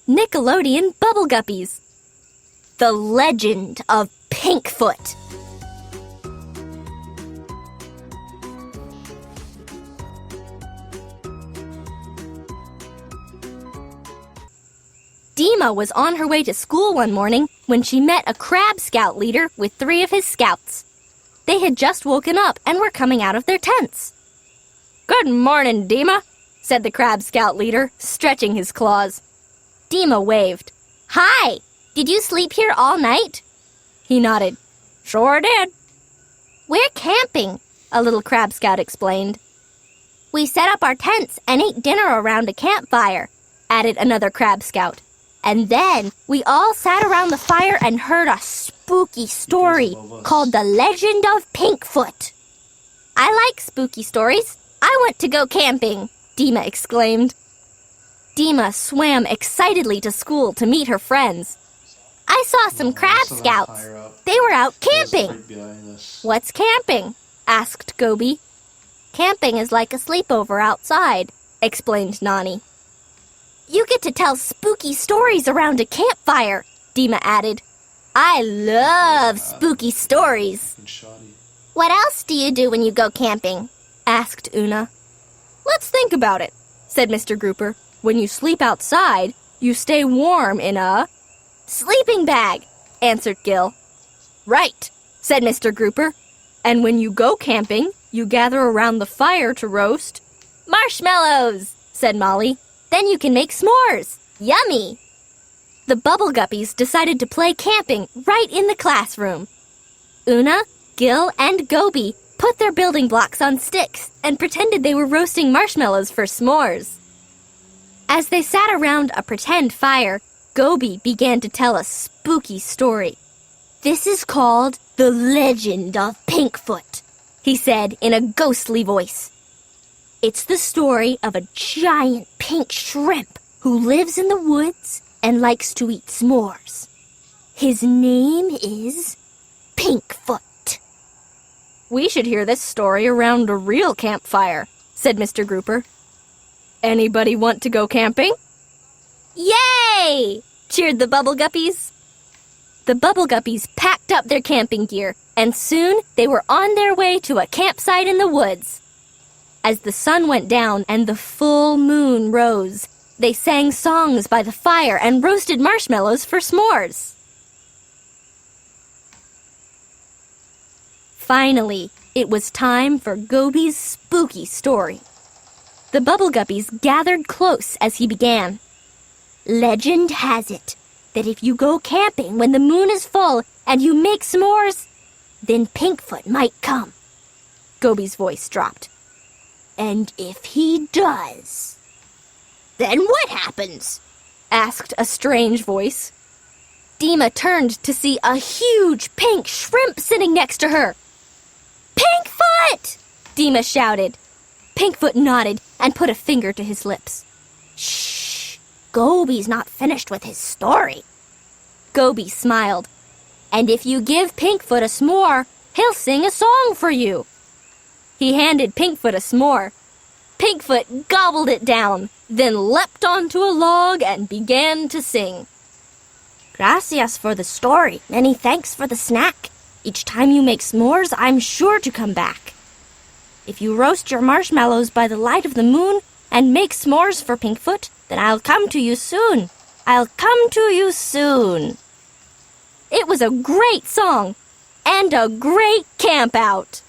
Nickelodeon Bubble Guppies. The Legend of Pinkfoot. Dima was on her way to school one morning when she met a Crab Scout leader with 3 of his scouts. They had just woken up and were coming out of their tents. "Good morning, Dima," said the Crab Scout leader, stretching his claws. Dima waved. "Hi! Did you sleep here all night?" He nodded. "Sure did." "We're camping," a little Crab Scout explained. "We set up our tents and ate dinner around a campfire," added another Crab Scout. "And then we all sat around the fire and heard a spooky story called The Legend of Pinkfoot." "I like spooky stories. I want to go camping," Dima exclaimed. Dima swam excitedly to school to meet her friends. "I saw some Crab Scouts. They were out camping." "What's camping?" asked Goby. "Camping is like a sleepover outside," explained Nani. "You get to tell spooky stories around a campfire," Dima added. "I love spooky stories." "What else do you do when you go camping?" asked Una. "Let's think about it," said Mr. Grouper. "When you sleep outside, you stay warm in a..." "Sleeping bag," answered Gil. "Right," said Mr. Grouper. "And when you go camping, you gather around the fire to roast..." "Marshmallows," said Molly. "Then you can make s'mores. Yummy!" The Bubble Guppies decided to play camping right in the classroom. Una, Gil, and Goby put their building blocks on sticks and pretended they were roasting marshmallows for s'mores. As they sat around a pretend fire, Goby began to tell a spooky story. "This is called The Legend of Pinkfoot," he said in a ghostly voice. "It's the story of a giant pink shrimp who lives in the woods and likes to eat s'mores. His name is Pinkfoot." "We should hear this story around a real campfire," said Mr. Grouper. "Anybody want to go camping?" "Yay!" cheered the Bubble Guppies. The Bubble Guppies packed up their camping gear, and soon they were on their way to a campsite in the woods. As the sun went down and the full moon rose, they sang songs by the fire and roasted marshmallows for s'mores. Finally, it was time for Goby's spooky story. The Bubble Guppies gathered close as he began. "Legend has it that if you go camping when the moon is full and you make s'mores, then Pinkfoot might come." Goby's voice dropped. "And if he does..." "Then what happens?" asked a strange voice. Dima turned to see a huge pink shrimp sitting next to her. "Pinkfoot!" Dima shouted. Pinkfoot nodded and put a finger to his lips. "Shh! Goby's not finished with his story." Goby smiled. "And if you give Pinkfoot a s'more, he'll sing a song for you." He handed Pinkfoot a s'more. Pinkfoot gobbled it down, then leapt onto a log and began to sing. "Gracias for the story. Many thanks for the snack. Each time you make s'mores, I'm sure to come back. If you roast your marshmallows by the light of the moon and make s'mores for Pinkfoot, then I'll come to you soon. I'll come to you soon." It was a great song and a great camp out.